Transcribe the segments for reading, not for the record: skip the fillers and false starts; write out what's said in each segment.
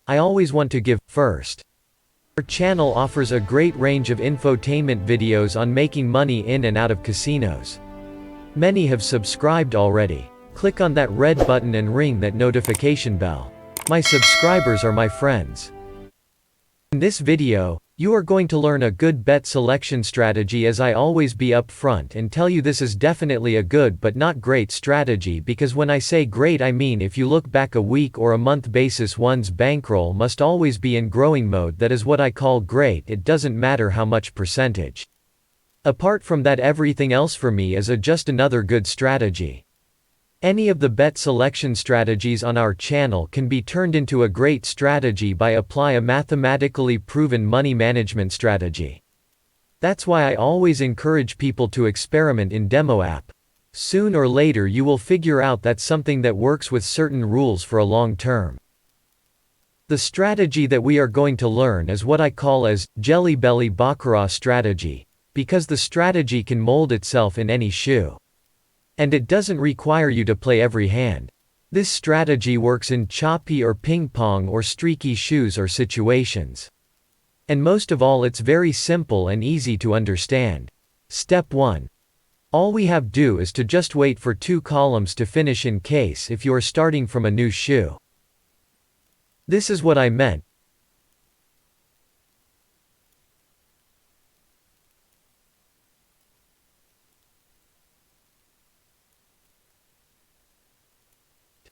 I always want to give first. Our channel offers a great range of infotainment videos on making money in and out of casinos. Many have subscribed already. Click on that red button and ring that notification bell. My subscribers are my friends. In this video, you are going to learn a good bet selection strategy, as I always be upfront and tell you this is definitely a good but not great strategy, because when I say great I mean if you look back a week or a month basis, one's bankroll must always be in growing mode. That is what I call great. It doesn't matter how much percentage. Apart from that, everything else for me is just another good strategy. Any of the bet selection strategies on our channel can be turned into a great strategy by apply a mathematically proven money management strategy. That's why I always encourage people to experiment in demo app. Soon or later you will figure out that's something that works with certain rules for a long term. The strategy that we are going to learn is what I call as Jelly Belly Baccarat strategy, because the strategy can mold itself in any shoe. And it doesn't require you to play every hand. This strategy works in choppy or ping pong or streaky shoes or situations. And most of all, it's very simple and easy to understand. Step 1. All we have to do is to just wait for 2 columns to finish in case if you are starting from a new shoe. This is what I meant.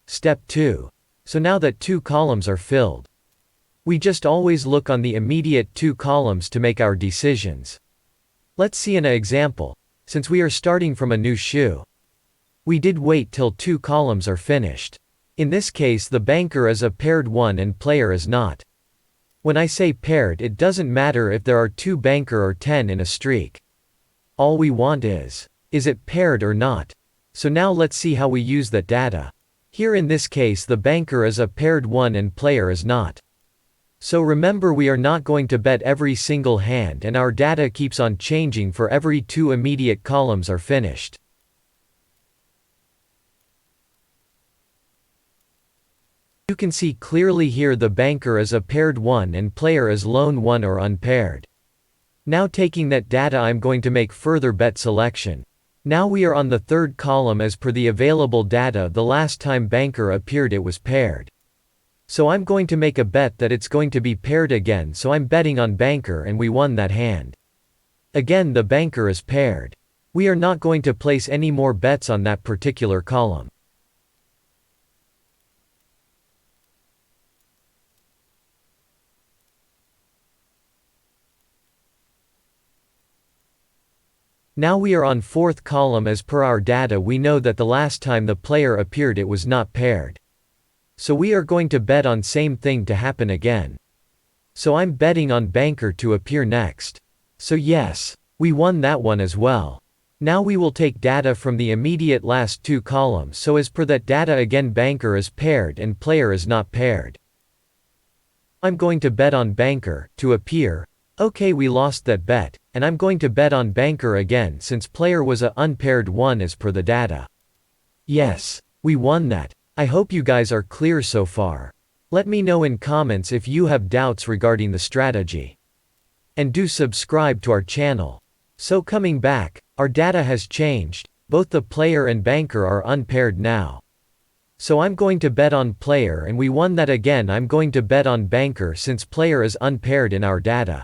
Step 2. So now that 2 columns are filled, we just always look on the immediate 2 columns to make our decisions. Let's see an example. Since we are starting from a new shoe, we did wait till 2 columns are finished. In this case the banker is a paired one and player is not. When I say paired, it doesn't matter if there are 2 banker or 10 in a streak. All we want is it paired or not? So now let's see how we use that data. Here in this case the banker is a paired one and player is not. So remember, we are not going to bet every single hand, and our data keeps on changing for every 2 immediate columns are finished. You can see clearly here the banker is a paired one and player is lone one or unpaired. Now taking that data, I'm going to make further bet selection. Now we are on the 3rd column. As per the available data, the last time banker appeared it was paired. So I'm going to make a bet that it's going to be paired again, so I'm betting on banker and we won that hand. Again the banker is paired. We are not going to place any more bets on that particular column. Now we are on 4th column. As per our data, we know that the last time the player appeared it was not paired. So we are going to bet on same thing to happen again. So I'm betting on banker to appear next. So yes, we won that one as well. Now we will take data from the immediate last 2 columns. So as per that data again, banker is paired and player is not paired. I'm going to bet on banker to appear. Okay, we lost that bet, and I'm going to bet on banker again since player was a unpaired one as per the data. Yes, we won that. I hope you guys are clear so far. Let me know in comments if you have doubts regarding the strategy. And do subscribe to our channel. So coming back, our data has changed. Both the player and banker are unpaired now. So I'm going to bet on player and we won that again. I'm going to bet on banker since player is unpaired in our data.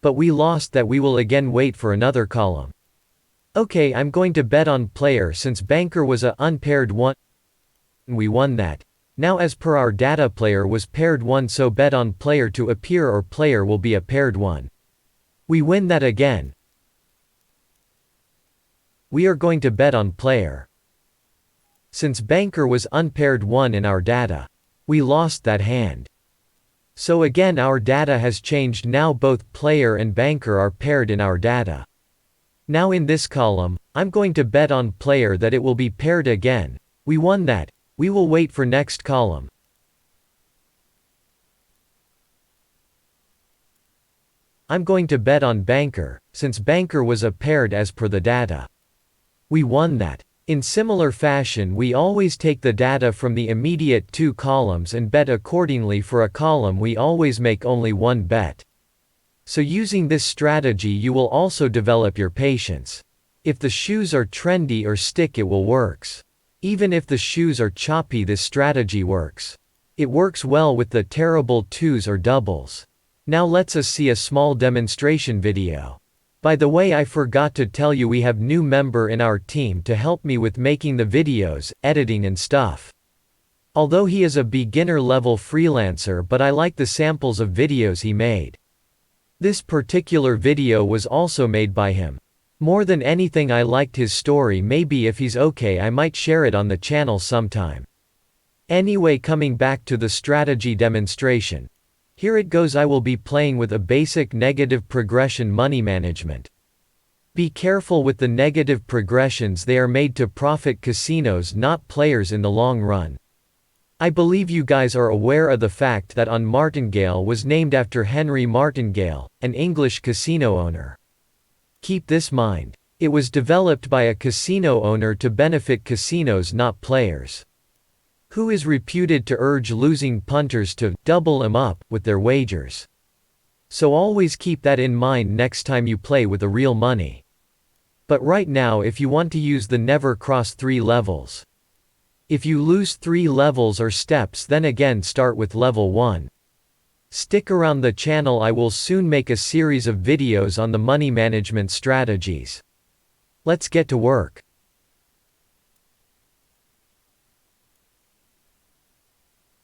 But we lost that. We will again wait for another column. Okay, I'm going to bet on player since banker was a unpaired one. We won that. Now as per our data, player was paired one, so bet on player to appear or player will be a paired one. We win that again. We are going to bet on player. Since banker was unpaired one in our data, we lost that hand. So again our data has changed. Now both player and banker are paired in our data. Now in this column, I'm going to bet on player that it will be paired again. We won that. We will wait for next column. I'm going to bet on banker, since banker was a paired as per the data. We won that. In similar fashion, we always take the data from the immediate two columns and bet accordingly. For a column we always make only one bet. So using this strategy you will also develop your patience. If the shoes are trendy or stick, it will works. Even if the shoes are choppy, this strategy works. It works well with the terrible twos or doubles. Now let's us see a small demonstration video. By the way, I forgot to tell you we have new member in our team to help me with making the videos, editing and stuff. Although he is a beginner level freelancer, but I like the samples of videos he made. This particular video was also made by him. More than anything I liked his story. Maybe if he's okay I might share it on the channel sometime. Anyway, coming back to the strategy demonstration. Here it goes. I will be playing with a basic negative progression money management. Be careful with the negative progressions, they are made to profit casinos, not players in the long run. I believe you guys are aware of the fact that on Martingale was named after Henry Martingale, an English casino owner. Keep this in mind. It was developed by a casino owner to benefit casinos, not players. Who is reputed to urge losing punters to double them up with their wagers. So always keep that in mind next time you play with the real money. But right now, if you want to use the never cross 3 levels. If you lose 3 levels or steps, then again start with level 1. Stick around the channel, I will soon make a series of videos on the money management strategies. Let's get to work.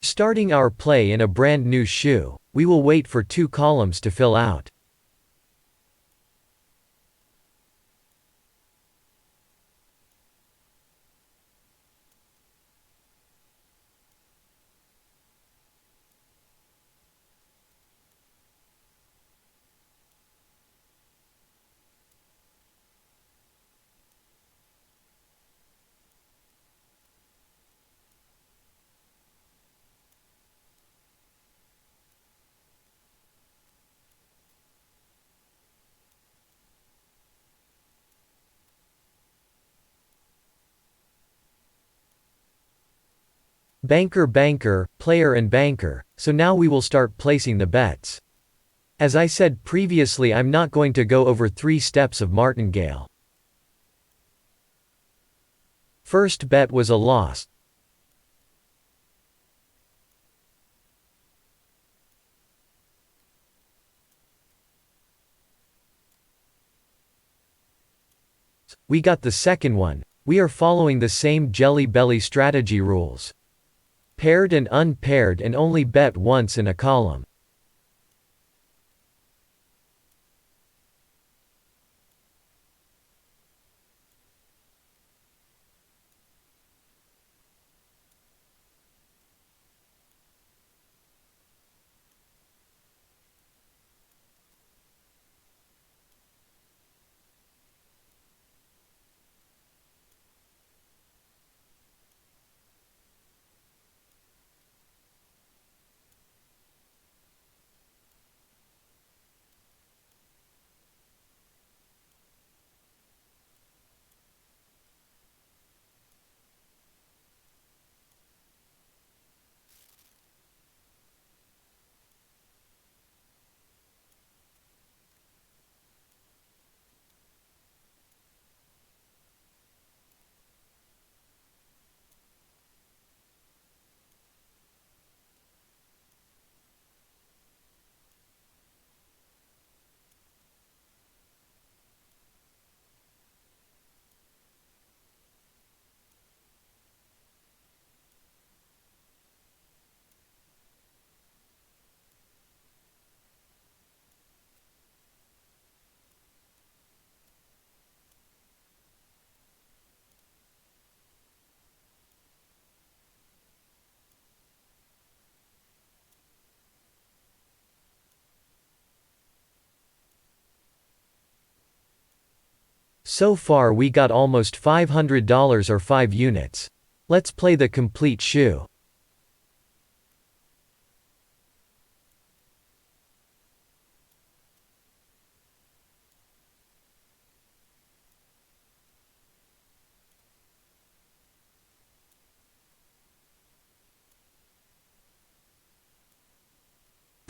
Starting our play in a brand new shoe, we will wait for 2 columns to fill out. Banker, banker, player and banker, so now we will start placing the bets. As I said previously, I'm not going to go over 3 steps of Martingale. First bet was a loss. We got the second one. We are following the same jelly belly strategy rules. Paired and unpaired, and only bet once in a column. So far we got almost $500 or 5 units. Let's play the complete shoe.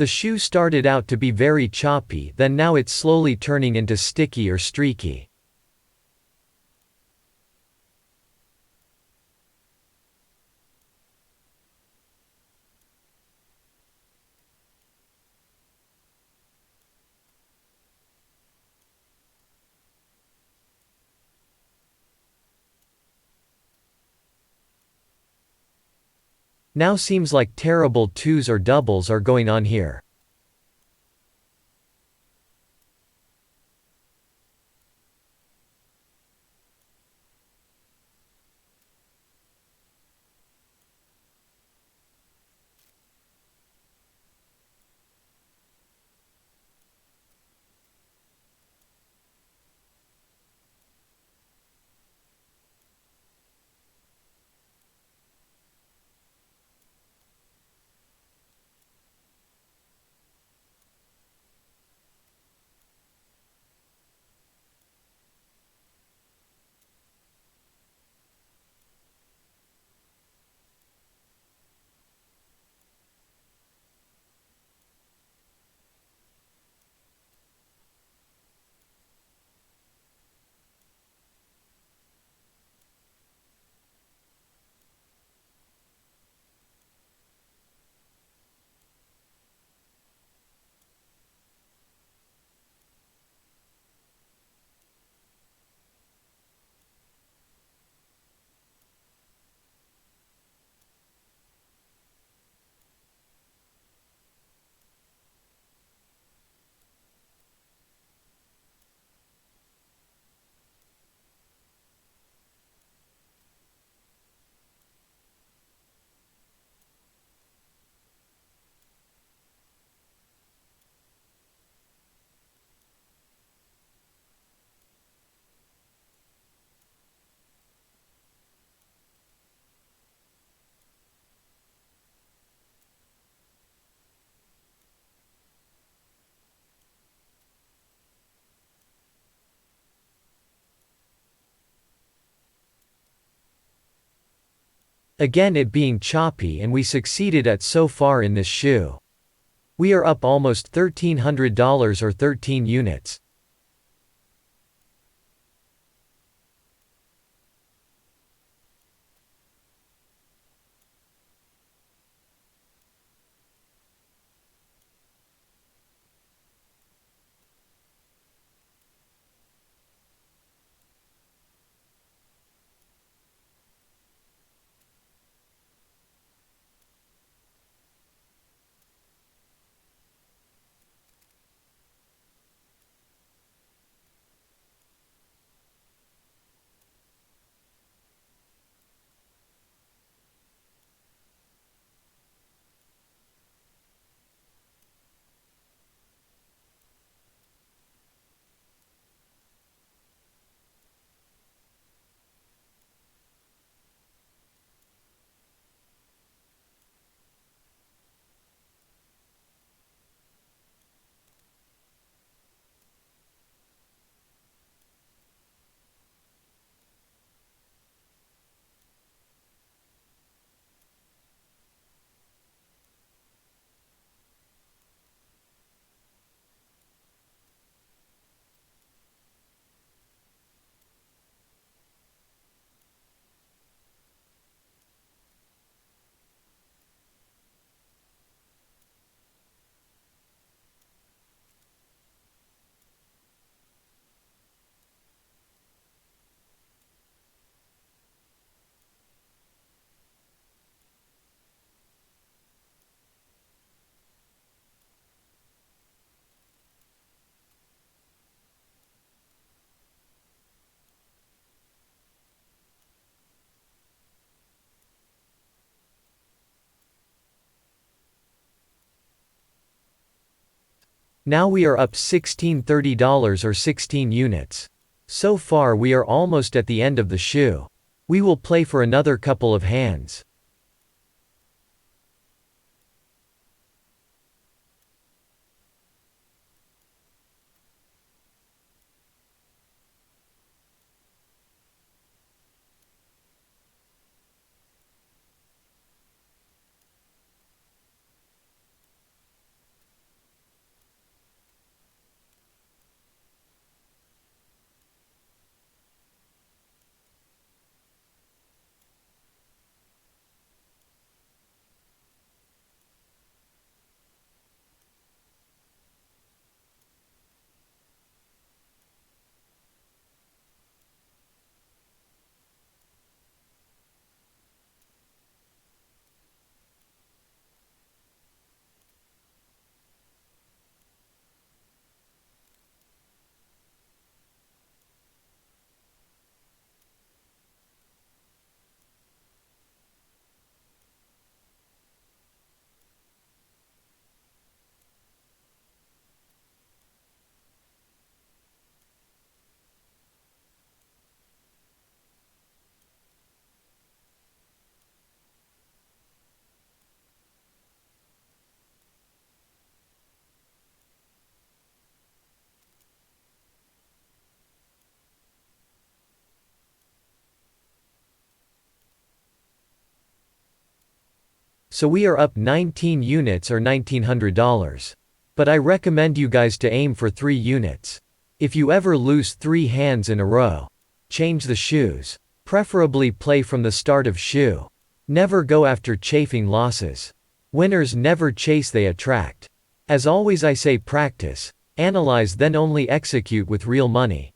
The shoe started out to be very choppy, then now it's slowly turning into sticky or streaky. Now seems like terrible twos or doubles are going on here. Again it being choppy, and we succeeded at so far in this shoe. We are up almost $1,300 or 13 units. Now we are up $1,630 or 16 units. So far we are almost at the end of the shoe. We will play for another couple of hands. So we are up 19 units or $1,900. But I recommend you guys to aim for 3 units. If you ever lose 3 hands in a row, change the shoes. Preferably play from the start of shoe. Never go after chafing losses. Winners never chase, they attract. As always I say practice, analyze, then only execute with real money.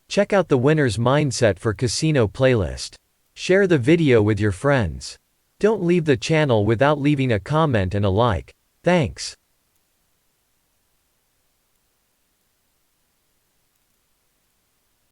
Check out the Winner's Mindset for Casino playlist. Share the video with your friends. Don't leave the channel without leaving a comment and a like. Thanks.